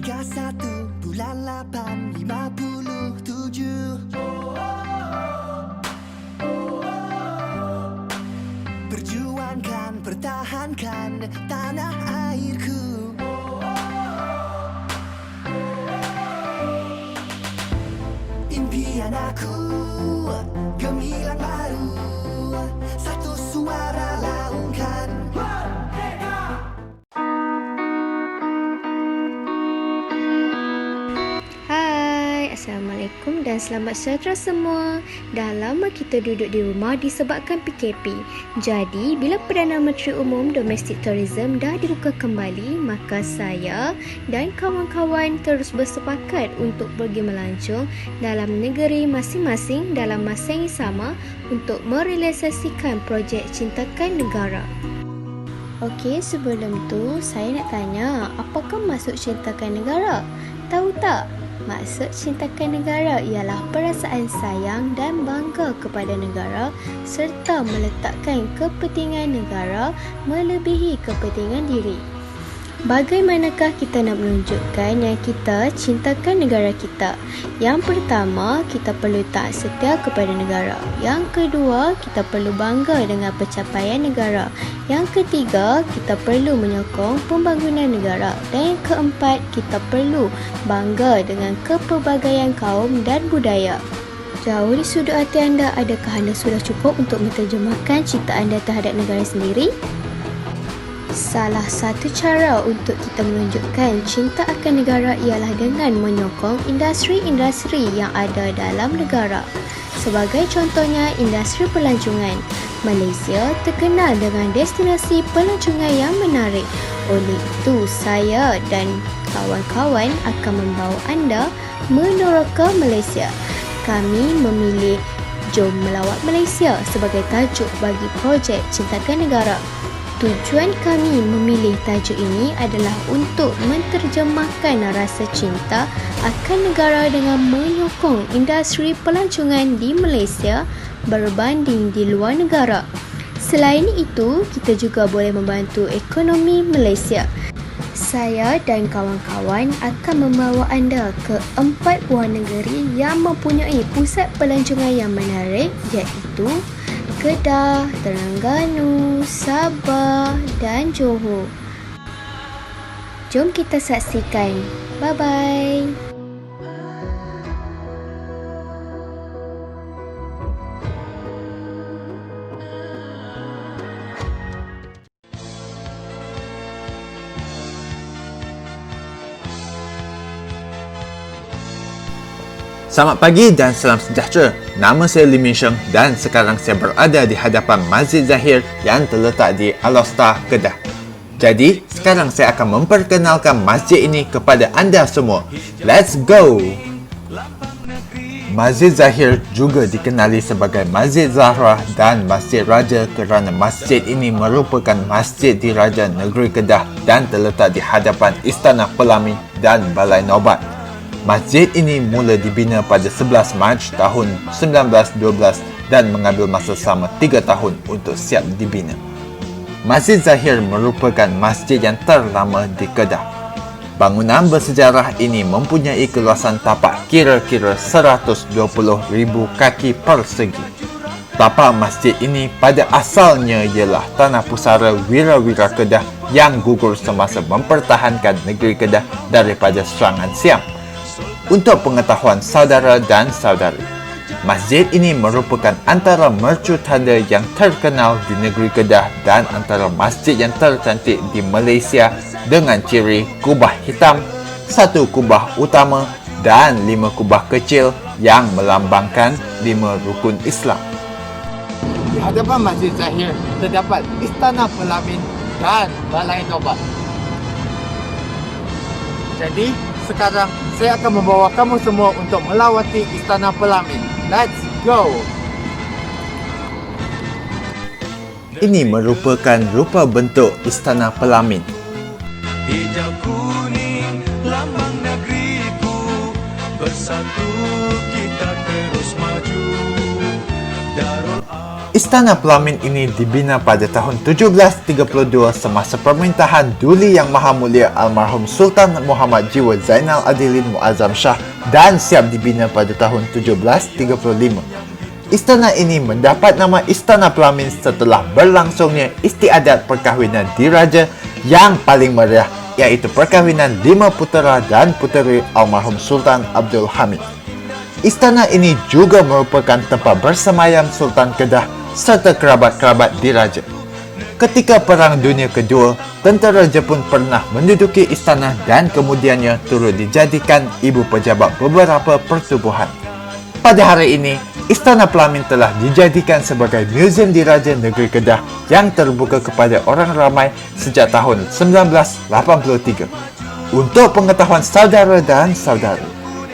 31 bulan 8 57. Perjuangkan, pertahankan tanah airku. Impian aku gemilang baru, satu suara laungkan. Hai, Assalamualaikum dan selamat sejahtera semua. Dah lama kita duduk di rumah disebabkan PKP. Jadi, bila Perdana Menteri Umum Domestik Tourism dah dibuka kembali, maka saya dan kawan-kawan terus bersepakat untuk pergi melancong dalam negeri masing-masing dalam masa yang sama untuk merealisasikan projek Cintakan Negara. Okey, sebelum tu saya nak tanya, apakah maksud Cintakan Negara? Tahu tak? Maksud Cintakan Negara ialah perasaan sayang dan bangga kepada negara serta meletakkan kepentingan negara melebihi kepentingan diri. Bagaimanakah kita nak menunjukkan yang kita cintakan negara kita? Yang pertama, kita perlu taat setia kepada negara. Yang kedua, kita perlu bangga dengan pencapaian negara. Yang ketiga, kita perlu menyokong pembangunan negara. Dan yang keempat, kita perlu bangga dengan kepelbagaian kaum dan budaya. Jauh di sudut hati anda, adakah anda sudah cukup untuk menterjemahkan cinta anda terhadap negara sendiri? Salah satu cara untuk kita menunjukkan cinta akan negara ialah dengan menyokong industri-industri yang ada dalam negara. Sebagai contohnya, industri pelancongan. Malaysia terkenal dengan destinasi pelancongan yang menarik. Oleh itu, saya dan kawan-kawan akan membawa anda meneroka Malaysia. Kami memilih Jom Melawat Malaysia sebagai tajuk bagi projek Cintakan Negara. Tujuan kami memilih tajuk ini adalah untuk menterjemahkan rasa cinta akan negara dengan menyokong industri pelancongan di Malaysia berbanding di luar negara. Selain itu, kita juga boleh membantu ekonomi Malaysia. Saya dan kawan-kawan akan membawa anda ke 4 buah negeri yang mempunyai pusat pelancongan yang menarik, iaitu Kedah, Terengganu, Sabah dan Johor. Jom kita saksikan. Bye-bye. Selamat pagi dan salam sejahtera. Nama saya Lim Min Sheng dan sekarang saya berada di hadapan Masjid Zahir yang terletak di Alor-Star, Kedah. Jadi, sekarang saya akan memperkenalkan masjid ini kepada anda semua. Let's go! Masjid Zahir juga dikenali sebagai Masjid Zahra dan Masjid Raja kerana masjid ini merupakan masjid diraja negeri Kedah dan terletak di hadapan Istana Pelamin dan Balai Nobat. Masjid ini mula dibina pada 11 Mac tahun 1912 dan mengambil masa selama 3 tahun untuk siap dibina. Masjid Zahir merupakan masjid yang terlama di Kedah. Bangunan bersejarah ini mempunyai keluasan tapak kira-kira 120,000 kaki persegi. Tapak masjid ini pada asalnya ialah tanah pusara wira-wira Kedah yang gugur semasa mempertahankan negeri Kedah daripada serangan Siam. Untuk pengetahuan saudara dan saudari, masjid ini merupakan antara mercu tanda yang terkenal di negeri Kedah dan antara masjid yang tercantik di Malaysia dengan ciri kubah hitam, 1 kubah utama dan 5 kubah kecil yang melambangkan 5 rukun Islam. Di hadapan Masjid Zahir terdapat Istana Pelamin dan Balai Nobat. Jadi, sekarang saya akan membawa kamu semua untuk melawati Istana Pelamin. Let's go! Ini merupakan rupa bentuk Istana Pelamin. Hijau kuning lambang negeriku, bersatu kita terus maju. Darul Istana Pelamin ini dibina pada tahun 1732 semasa pemerintahan Duli Yang Maha Mulia almarhum Sultan Muhammad Jiwa Zainal Adilin Muazzam Shah dan siap dibina pada tahun 1735. Istana ini mendapat nama Istana Pelamin setelah berlangsungnya istiadat perkahwinan diraja yang paling meriah, iaitu perkahwinan 5 putera dan puteri almarhum Sultan Abdul Hamid. Istana ini juga merupakan tempat bersemayam Sultan Kedah serta kerabat-kerabat diraja. Ketika Perang Dunia Kedua, tentera Jepun pernah menduduki istana dan kemudiannya turut dijadikan ibu pejabat beberapa pertubuhan. Pada hari ini, Istana Pelamin telah dijadikan sebagai Muzium Diraja Negeri Kedah yang terbuka kepada orang ramai sejak tahun 1983. Untuk pengetahuan saudara dan saudari,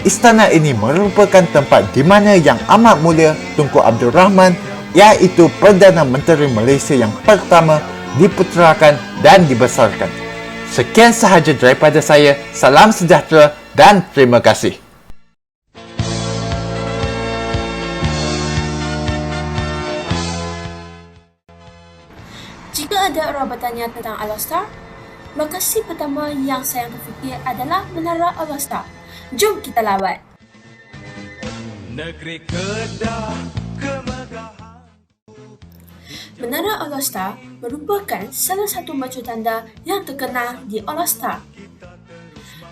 istana ini merupakan tempat di mana Yang Amat Mulia Tunku Abdul Rahman, iaitu Perdana Menteri Malaysia yang pertama, diputerakan dan dibesarkan. Sekian sahaja daripada saya. Salam sejahtera dan terima kasih. Jika ada orang bertanya tentang Alostar, lokasi pertama yang saya terfikir adalah Menara Alostar. Jom kita lawat. Negeri Kedah kemegahan. Menara Alostar merupakan salah satu macu tanda yang terkenal di Alostar.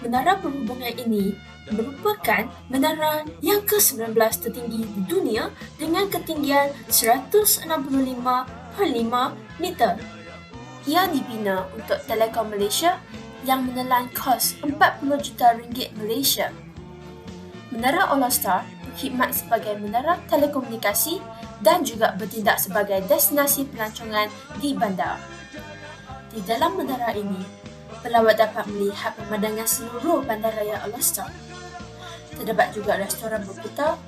Menara penghubungan ini merupakan menara yang ke-19 tertinggi di dunia dengan ketinggian 165.5 meter. Ia dibina untuk Telekom Malaysia yang menelan kos 40 juta ringgit Malaysia. Menara Alostar berkhidmat sebagai menara telekomunikasi dan juga bertindak sebagai destinasi pelancongan di bandar. Di dalam menara ini, pelawat dapat melihat pemandangan seluruh bandaraya Alostar. Terdapat juga restoran berputar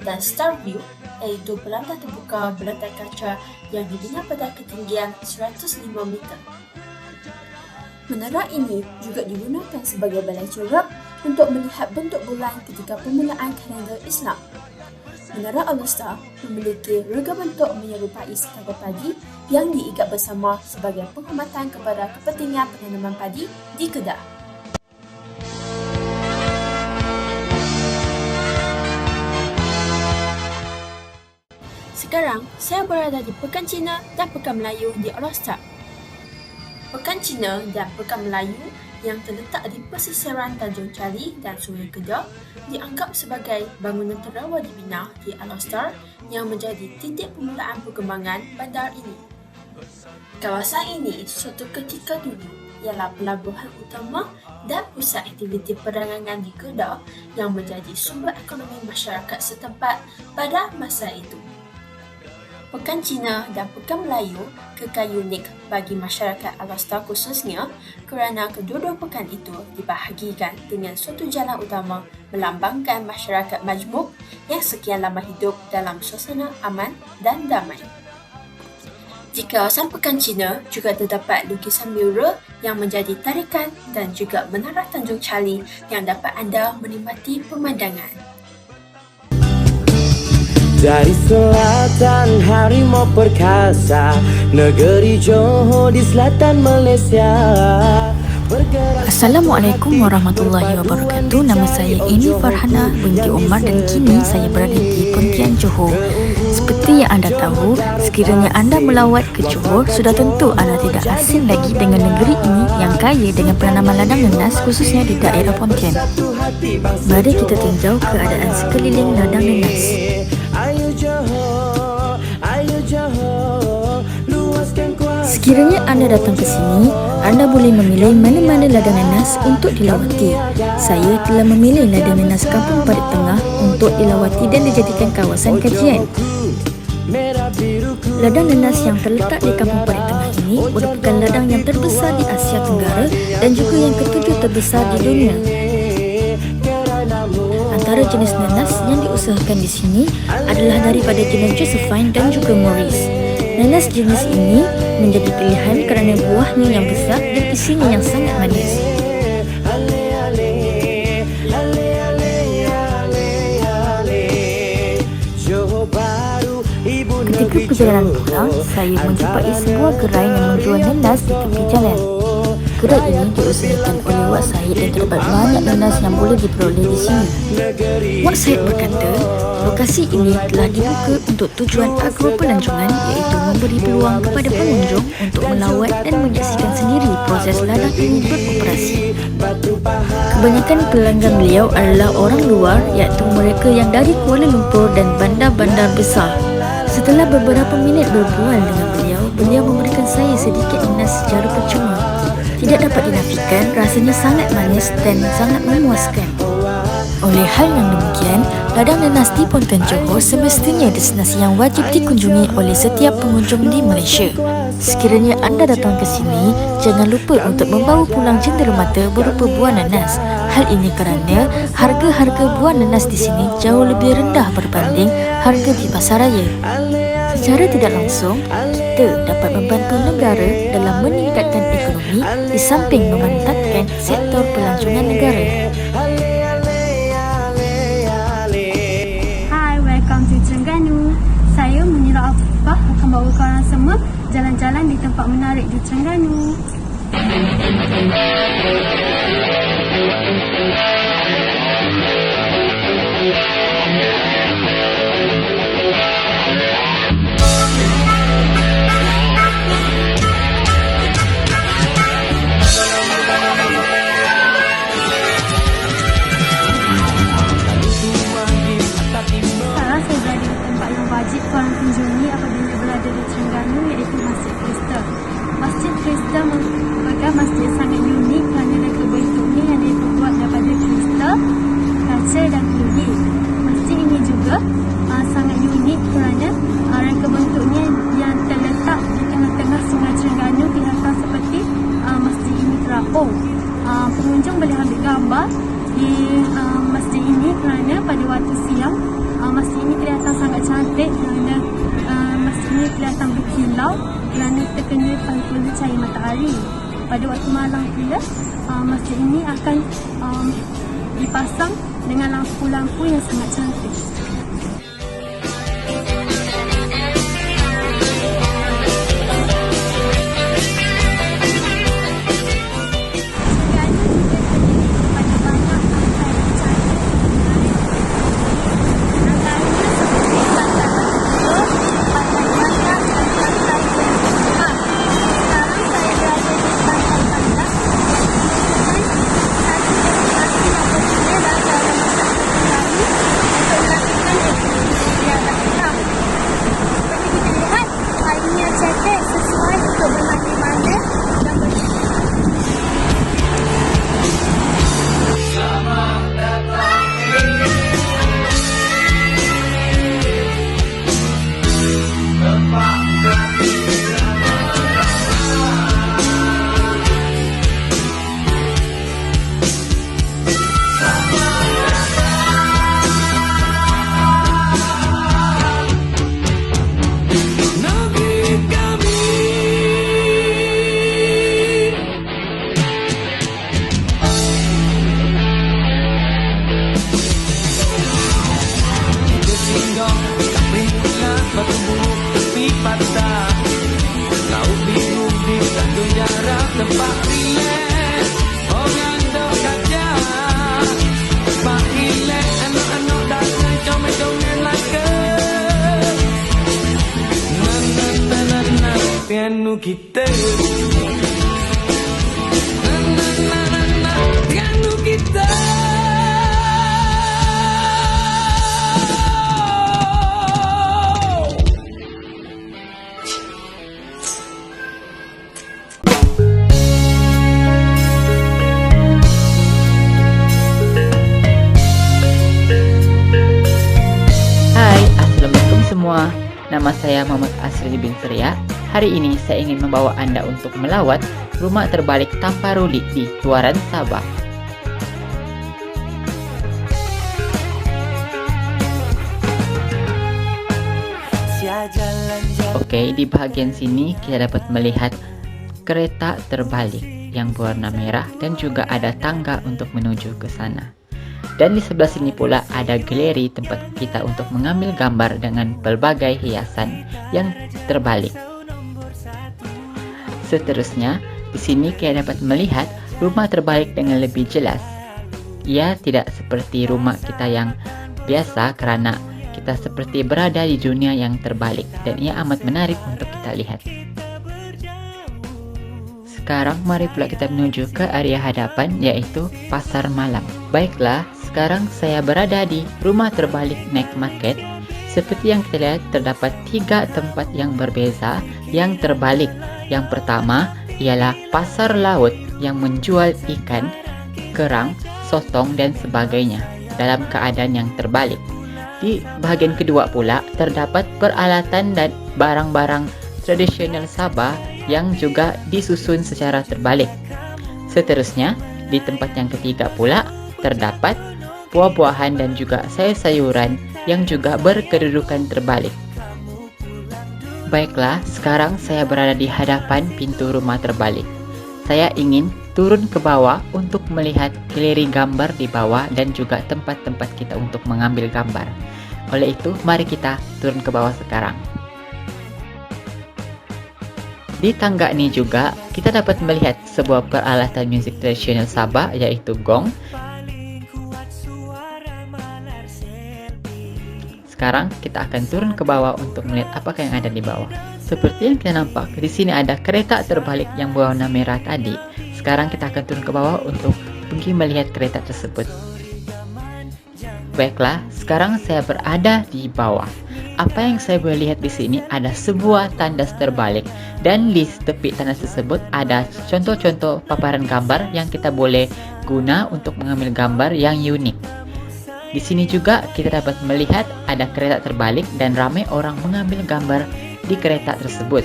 dan Star View, iaitu beranda terbuka berlantai kaca yang dibina pada ketinggian 105 meter. Menara ini juga digunakan sebagai balai corak untuk melihat bentuk bulan ketika permulaan kalender Islam. Menara Alostar memiliki rega bentuk menyerupai setangga padi yang diikat bersama sebagai penghormatan kepada kepentingan penanaman padi di Kedah. Sekarang, saya berada di Pekan Cina dan Pekan Melayu di Alostar. Pekan Cina dan Pekan Melayu yang terletak di pesisiran Tanjung Cali dan Sungai Kedah dianggap sebagai bangunan terawal dibina di Alostar yang menjadi titik permulaan perkembangan bandar ini. Kawasan ini suatu ketika dulu ialah pelabuhan utama dan pusat aktiviti perdagangan di Kedah yang menjadi sumber ekonomi masyarakat setempat pada masa itu. Pekan Cina dan Pekan Melayu kekal unik bagi masyarakat Alostar khususnya kerana kedua-dua pekan itu dibahagikan dengan suatu jalan utama melambangkan masyarakat majmuk yang sekian lama hidup dalam suasana aman dan damai. Di kawasan Pekan Cina juga terdapat lukisan mural yang menjadi tarikan dan juga Menara Tanjung Cali yang dapat anda menikmati pemandangan. Dari selatan harimau perkasa, negeri Johor di selatan Malaysia. Assalamualaikum warahmatullahi wabarakatuh. Nama saya Eni Farhana binti Umar dan kini saya berada di Pontian, Johor. Seperti yang anda tahu, sekiranya anda melawat ke Johor, sudah tentu anda tidak asing lagi dengan negeri ini yang kaya dengan penanaman ladang nenas khususnya di daerah Pontian. Mari kita tinjau keadaan sekeliling ladang nenas. Sekiranya anda datang ke sini, anda boleh memilih mana-mana ladang nanas untuk dilawati. Saya telah memilih ladang nanas Kampung Parit Tengah untuk dilawati dan dijadikan kawasan kajian. Ladang nanas yang terletak di Kampung Parit Tengah ini merupakan ladang yang terbesar di Asia Tenggara dan juga yang ketujuh terbesar di dunia. Antara jenis nanas yang diusahakan di sini adalah daripada jenis Josephine dan juga Morris. Nanas jenis ini menjadi pilihan kerana buahnya yang besar dan isinya yang sangat manis. Ketika perjalanan pulang, saya menjumpai sebuah gerai yang menjual nanas di tepi jalan. Gerai ini diusahakan oleh Wak Syed dan terdapat banyak nanas yang boleh diperoleh di sini. Wak Syed berkata, lokasi ini telah dibuka untuk tujuan agro pelancongan, iaitu memberi peluang kepada pengunjung untuk melawat dan menyaksikan sendiri proses ladang ini beroperasi. Kebanyakan pelanggan beliau adalah orang luar, iaitu mereka yang dari Kuala Lumpur dan bandar-bandar besar. Setelah beberapa minit berbual dengan beliau memberikan saya sedikit nanas secara percuma. Tidak dapat dinafikan, rasanya sangat manis dan sangat memuaskan. Oleh hal yang demikian, ladang nanas di Pontian Johor semestinya destinasi yang wajib dikunjungi oleh setiap pengunjung di Malaysia. Sekiranya anda datang ke sini, jangan lupa untuk membawa pulang cenderamata berupa buah nanas. Hal ini kerana harga-harga buah nanas di sini jauh lebih rendah berbanding harga di pasaraya. Secara tidak langsung, kita dapat membantu negara dalam meningkatkan ekonomi di samping memantapkan sektor pelancongan negara. Hi, welcome to Terengganu. Saya Munira Afifah akan bawa korang semua jalan-jalan di tempat menarik di Terengganu. Sekarang saya berada di tempat yang wajib korang kunjungi apabila berada di Terengganu, iaitu Masjid Krista. Masjid Krista merupakan masjid sangat unik kerana reka bentuknya yang dibuat daripada kristal, kaca dan kulit. Masjid ini juga sangat unik kerana reka bentuknya yang terletak di tengah-tengah Sungai Terengganu kelihatan seperti masjid ini terapung. Pengunjung boleh ambil gambar di masjid ini kerana pada waktu siang masjid ini kelihatan sangat cantik kerana masjid ini kelihatan berkilau kerana terkena pantulan cahaya matahari. Pada waktu malam pula, masjid ini akan dipasang dengan lampu-lampu yang sangat cantik. Piano kita piano kita. Hai, Assalamualaikum semua. Nama saya Muhammad Asri bin Surya. Hari ini saya ingin membawa anda untuk melawat rumah terbalik Tamparuli di Tuaran, Sabah. Oke, di bahagian sini kita dapat melihat kereta terbalik yang berwarna merah dan juga ada tangga untuk menuju ke sana. Dan di sebelah sini pula ada galeri tempat kita untuk mengambil gambar dengan berbagai hiasan yang terbalik. Seterusnya, di sini kita dapat melihat rumah terbalik dengan lebih jelas. Ia tidak seperti rumah kita yang biasa karena kita seperti berada di dunia yang terbalik dan ia amat menarik untuk kita lihat. Sekarang mari pula kita menuju ke area hadapan, yaitu pasar malam. Baiklah, sekarang saya berada di rumah terbalik night market. Seperti yang kita lihat, terdapat 3 tempat yang berbeza yang terbalik. Yang pertama ialah pasar laut yang menjual ikan, kerang, sotong dan sebagainya dalam keadaan yang terbalik. Di bahagian kedua pula terdapat peralatan dan barang-barang tradisional Sabah yang juga disusun secara terbalik. Seterusnya, di tempat yang ketiga pula terdapat buah-buahan dan juga sayur-sayuran yang juga berkedudukan terbalik. Baiklah, sekarang saya berada di hadapan pintu rumah terbalik. Saya ingin turun ke bawah untuk melihat galeri gambar di bawah dan juga tempat-tempat kita untuk mengambil gambar. Oleh itu, mari kita turun ke bawah sekarang. Di tangga ini juga kita dapat melihat sebuah peralatan musik tradisional Sabah, yaitu gong. Sekarang kita akan turun ke bawah untuk melihat apakah yang ada di bawah. Seperti yang kita nampak, di sini ada kereta terbalik yang berwarna merah tadi. Sekarang kita akan turun ke bawah untuk pergi melihat kereta tersebut. Baiklah, sekarang saya berada di bawah. Apa yang saya boleh lihat di sini ada sebuah tandas terbalik dan di tepi tandas tersebut ada contoh-contoh paparan gambar yang kita boleh guna untuk mengambil gambar yang unik. Di sini juga kita dapat melihat ada kereta terbalik dan ramai orang mengambil gambar di kereta tersebut.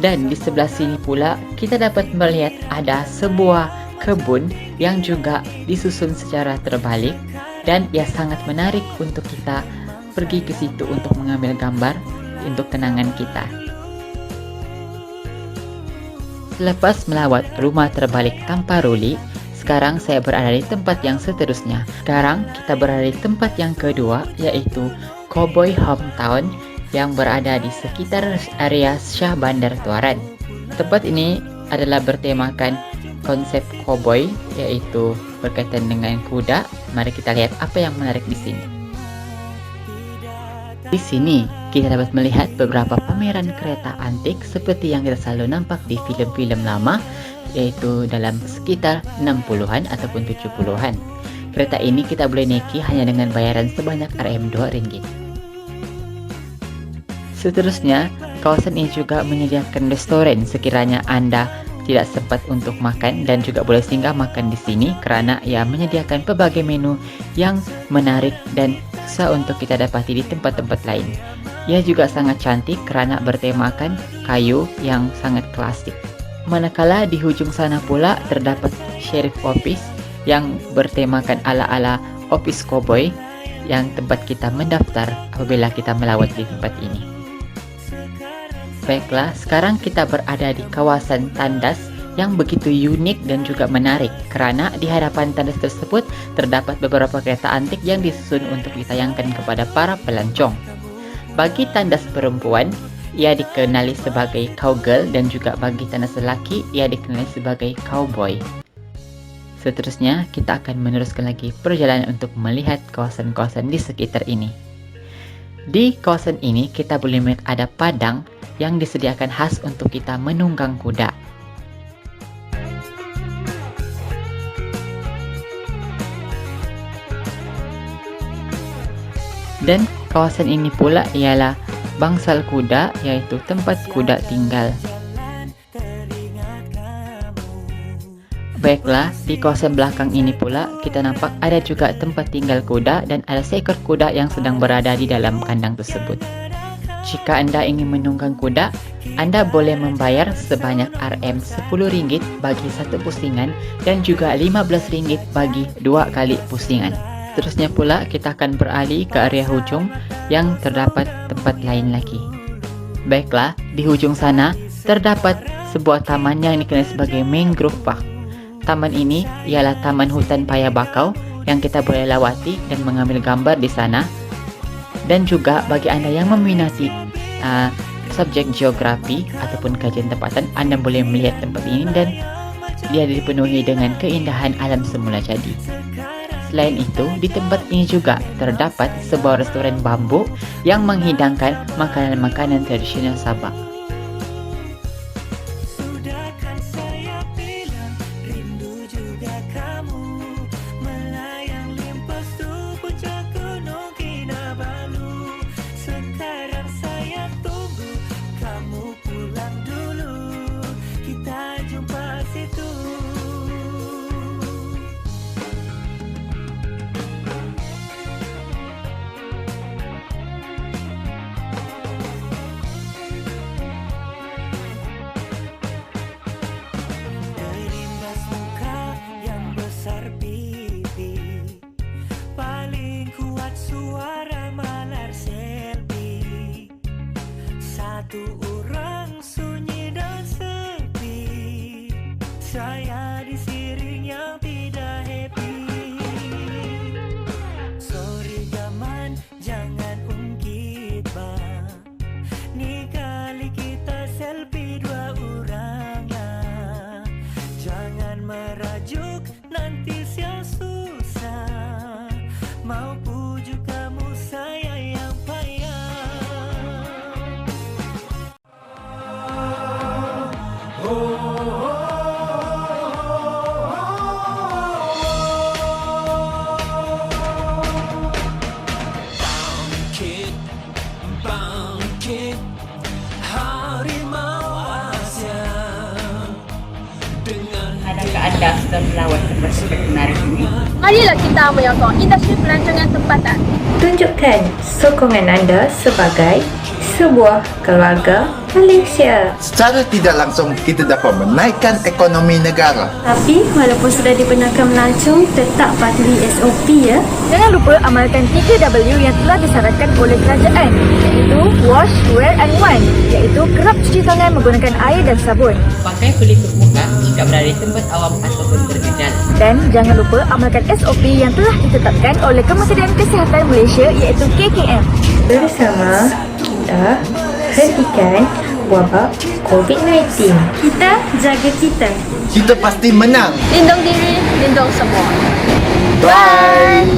Dan di sebelah sini pula kita dapat melihat ada sebuah kebun yang juga disusun secara terbalik dan ia sangat menarik untuk kita pergi ke situ untuk mengambil gambar untuk kenangan kita. Selepas melawat rumah terbalik tanpa ruli, sekarang saya berada di tempat yang seterusnya. Sekarang kita berada di tempat yang kedua, yaitu Cowboy Hometown yang berada di sekitar area Syah Bandar Tuaran. Tempat ini adalah bertemakan konsep cowboy, yaitu berkaitan dengan kuda. Mari kita lihat apa yang menarik di sini. Di sini kita dapat melihat beberapa pameran kereta antik seperti yang kita selalu nampak di film-film lama, yaitu dalam sekitar 60-an ataupun 70-an. Kereta ini kita boleh naiki hanya dengan bayaran sebanyak Rp2. Seterusnya, kawasan ini juga menyediakan restoran sekiranya Anda tidak sempat untuk makan dan juga boleh singgah makan di sini karena ia menyediakan berbagai menu yang menarik dan susah untuk kita dapati di tempat-tempat lain. Ia juga sangat cantik karena bertemakan kayu yang sangat klasik. Manakala di hujung sana pula terdapat Sheriff Office yang bertemakan ala-ala office cowboy yang tempat kita mendaftar apabila kita melawat di tempat ini. Baiklah, sekarang kita berada di kawasan tandas yang begitu unik dan juga menarik karena di hadapan tandas tersebut terdapat beberapa kereta antik yang disusun untuk ditayangkan kepada para pelancong. Bagi tandas perempuan, ia dikenali sebagai cowgirl dan juga bagi tandas lelaki, ia dikenali sebagai cowboy. Seterusnya, kita akan meneruskan lagi perjalanan untuk melihat kawasan-kawasan di sekitar ini. Di kawasan ini kita boleh melihat ada padang yang disediakan khas untuk kita menunggang kuda. Dan kawasan ini pula ialah bangsal kuda, yaitu tempat kuda tinggal. Baiklah, di kawasan belakang ini pula kita nampak ada juga tempat tinggal kuda dan ada seekor kuda yang sedang berada di dalam kandang tersebut. Jika Anda ingin menunggang kuda, Anda boleh membayar sebanyak Rp10 bagi satu pusingan dan juga Rp15 bagi 2 kali pusingan. Terusnya pula kita akan beralih ke area hujung yang terdapat tempat lain lagi. Baiklah, di hujung sana terdapat sebuah taman yang dikenal sebagai Mangrove Park. Taman ini ialah taman hutan paya bakau yang kita boleh lawati dan mengambil gambar di sana. Dan juga bagi Anda yang meminati subjek geografi ataupun kajian tempatan, Anda boleh melihat tempat ini dan dia dipenuhi dengan keindahan alam semula jadi. Selain itu, di tempat ini juga terdapat sebuah restoran bambu yang menghidangkan makanan-makanan tradisional Sabah. Sudahkan saya bilang rindu juga kamu, melayang limpas puncak gunung Kinabalu. Sekarang saya tunggu kamu pulang dulu, kita jumpa situ. Terimbas muka yang besar pipi, paling kuat suara malar selby. Satu orang sunyi dan sepi, saya di siring yang tidak happy. Sorry gaman, jangan ungkit bang, ni kali kita selfie dua orang lah. Jangan merajuk, nanti sia susah, mau pujuk kamu saya yang payah. Bangkit, bangkit, harimau Asia. Dengan Adakah Anda sudah melawat tempat-tempat menarik ini? Marilah kita menyokong industri pelancongan tempatan. Tunjukkan sokongan anda sebagai sebuah keluarga Malaysia. Secara tidak langsung, kita dapat menaikkan ekonomi negara. Tapi walaupun sudah dibenarkan melancong, tetap patuhi SOP ya. Jangan lupa amalkan 3W yang telah disarankan oleh kerajaan, iaitu wash, wear and wipe, iaitu kerap cuci tangan menggunakan air dan sabun. Pakai pelitup muka jika berada di tempat awam ataupun bergejala. Dan jangan lupa amalkan SOP yang telah ditetapkan oleh Kementerian Kesihatan Malaysia, iaitu KKM. Bersama kita hentikan wabak COVID-19. Kita jaga kita. Kita pasti menang. Lindung diri, lindung semua. Bye.